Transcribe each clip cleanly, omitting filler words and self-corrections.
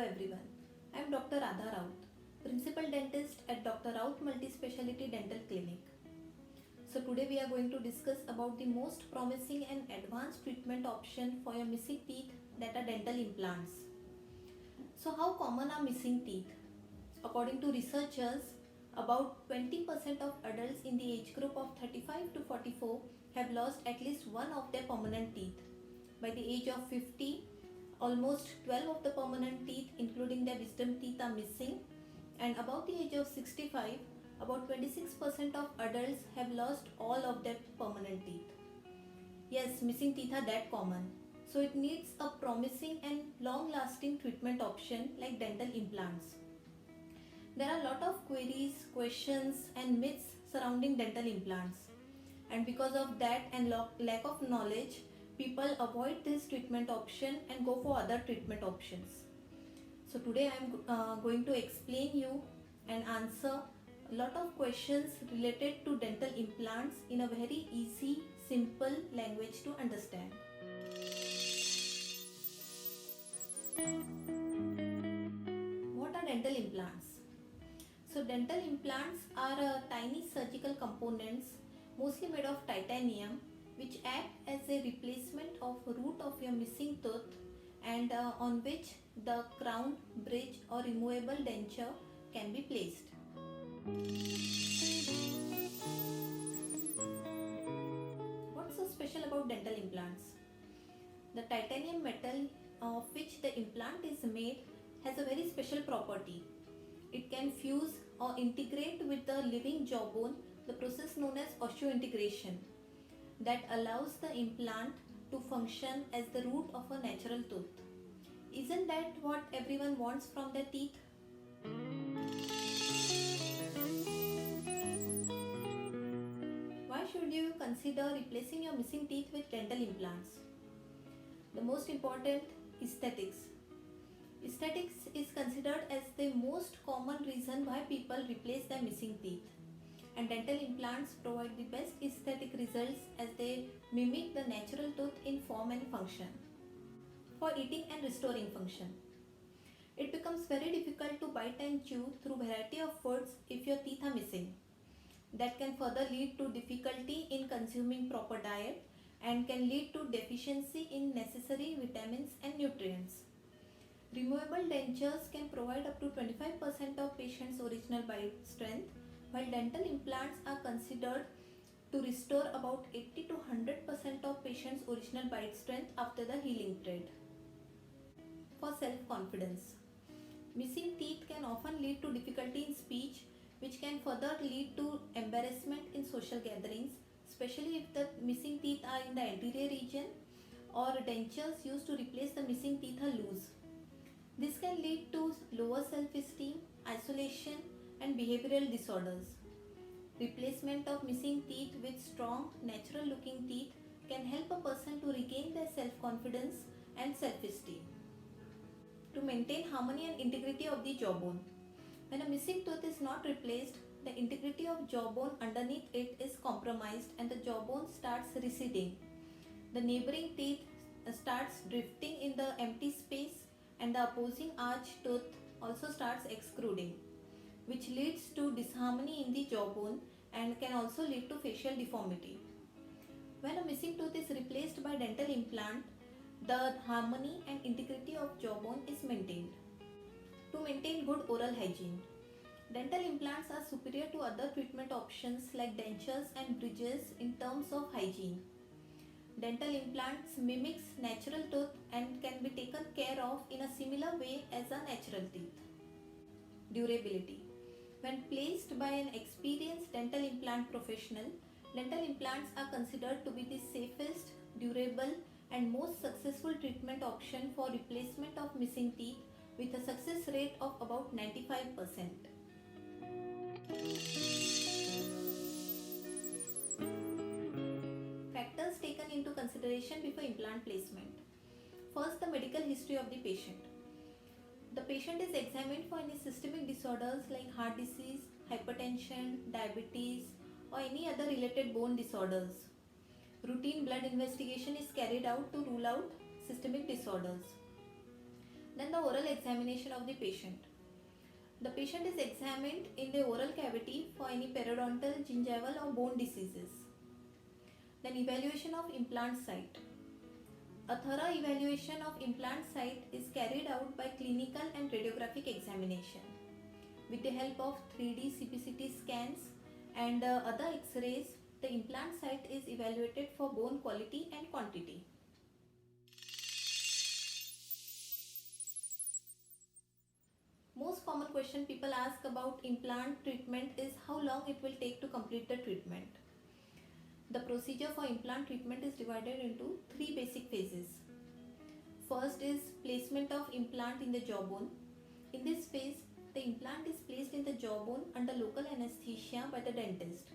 everyone. I am Dr. Radha Raut, Principal Dentist at Dr. Raut Multispeciality Dental Clinic. So today we are going to discuss about the most promising and advanced treatment option for your missing teeth, that are dental implants. So how common are missing teeth? According to researchers, about 20% of adults in the age group of 35 to 44 have lost at least one of their permanent teeth. By the age of 50, almost 12 of the permanent teeth, including their wisdom teeth, are missing, and above the age of 65, about 26% of adults have lost all of their permanent teeth. Yes, missing teeth are that common. So it needs a promising and long-lasting treatment option like dental implants. There are a lot of queries, questions and myths surrounding dental implants, and because of that and lack of knowledge, people avoid this treatment option and go for other treatment options. So today I am going to explain you and answer a lot of questions related to dental implants in a very easy, simple language to understand. What are dental implants? So dental implants are tiny surgical components mostly made of titanium, which act as a replacement of root of your missing tooth and on which the crown, bridge or removable denture can be placed. What's so special about dental implants? The titanium metal of which the implant is made has a very special property. It can fuse or integrate with the living jawbone, the process known as osseointegration, that allows the implant to function as the root of a natural tooth. Isn't that what everyone wants from their teeth? Why should you consider replacing your missing teeth with dental implants? The most important, aesthetics. Aesthetics is considered as the most common reason why people replace their missing teeth, and dental implants provide the best aesthetic results as they mimic the natural tooth in form and function. For eating and restoring function, it becomes very difficult to bite and chew through variety of foods if your teeth are missing. That can further lead to difficulty in consuming proper diet and can lead to deficiency in necessary vitamins and nutrients. Removable dentures can provide up to 25% of patient's original bite strength, while dental implants are considered to restore about 80 to 100% of patient's original bite strength after the healing period. For self-confidence, missing teeth can often lead to difficulty in speech, which can further lead to embarrassment in social gatherings, especially if the missing teeth are in the anterior region or dentures used to replace the missing teeth are loose. This can lead to lower self-esteem, isolation and behavioral disorders. Replacement of missing teeth with strong, natural looking teeth can help a person to regain their self-confidence and self-esteem. To maintain harmony and integrity of the jawbone. When a missing tooth is not replaced, the integrity of jawbone underneath it is compromised and the jawbone starts receding. The neighboring teeth starts drifting in the empty space and the opposing arch tooth also starts extruding, which leads to disharmony in the jawbone and can also lead to facial deformity. When a missing tooth is replaced by dental implant, the harmony and integrity of jawbone is maintained. To maintain good oral hygiene, dental implants are superior to other treatment options like dentures and bridges in terms of hygiene. Dental implants mimics natural tooth and can be taken care of in a similar way as a natural teeth. Durability. When placed by an experienced dental implant professional, dental implants are considered to be the safest, durable and most successful treatment option for replacement of missing teeth with a success rate of about 95%. Factors taken into consideration before implant placement. First, the medical history of the patient. The patient is examined for any systemic disorders like heart disease, hypertension, diabetes or any other related bone disorders. Routine blood investigation is carried out to rule out systemic disorders. Then the oral examination of the patient. The patient is examined in the oral cavity for any periodontal, gingival or bone diseases. Then evaluation of implant site. A thorough evaluation of implant site is carried out by clinical and radiographic examination. With the help of 3D CPCT scans and other X-rays, the implant site is evaluated for bone quality and quantity. Most common question people ask about implant treatment is how long it will take to complete the treatment. The procedure for implant treatment is divided into 3 basic phases. First is placement of implant in the jawbone. In this phase, the implant is placed in the jawbone under local anesthesia by the dentist.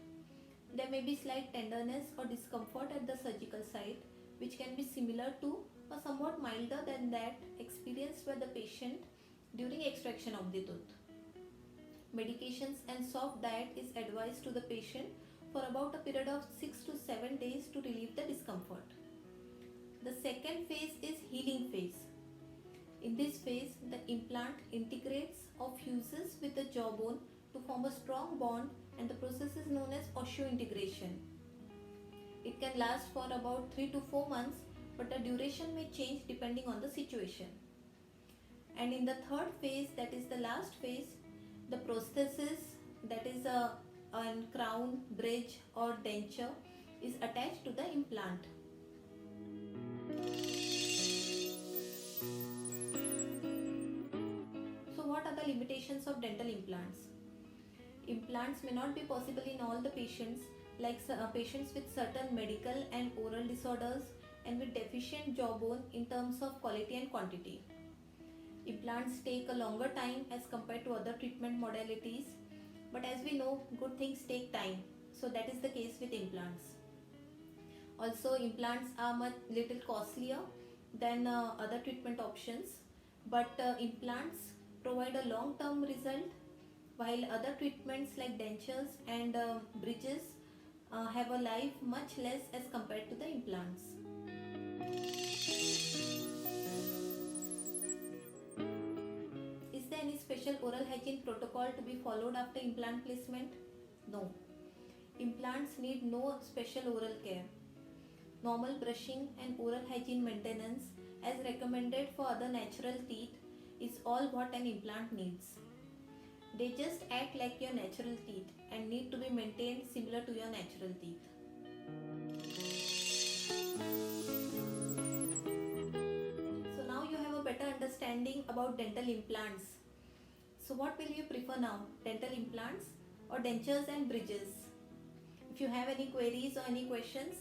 There may be slight tenderness or discomfort at the surgical site, which can be similar to or somewhat milder than that experienced by the patient during extraction of the tooth. Medications and soft diet is advised to the patient for about a period of 6 to 7 days to relieve the discomfort. The second phase is healing phase. In this phase, the implant integrates or fuses with the jawbone to form a strong bond, and the process is known as osseointegration. It can last for about 3 to 4 months, but the duration may change depending on the situation. And in the third phase, that is the last phase, the prosthesis, that is a crown, bridge or denture, is attached to the implant. So what are the limitations of dental implants? Implants may not be possible in all the patients, like patients with certain medical and oral disorders and with deficient jawbone in terms of quality and quantity. Implants take a longer time as compared to other treatment modalities, but as we know, good things take time, so that is the case with implants. Also, implants are little costlier than other treatment options, but implants provide a long-term result, while other treatments like dentures and bridges have a life much less as compared to the implants. Is there any special oral hygiene protocol to be followed after implant placement? No. Implants need no special oral care. Normal brushing and oral hygiene maintenance as recommended for other natural teeth is all what an implant needs. They just act like your natural teeth and need to be maintained similar to your natural teeth. So now you have a better understanding about dental implants. So what will you prefer now, dental implants or dentures and bridges? If you have any queries or any questions,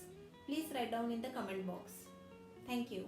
please write down in the comment box. Thank you.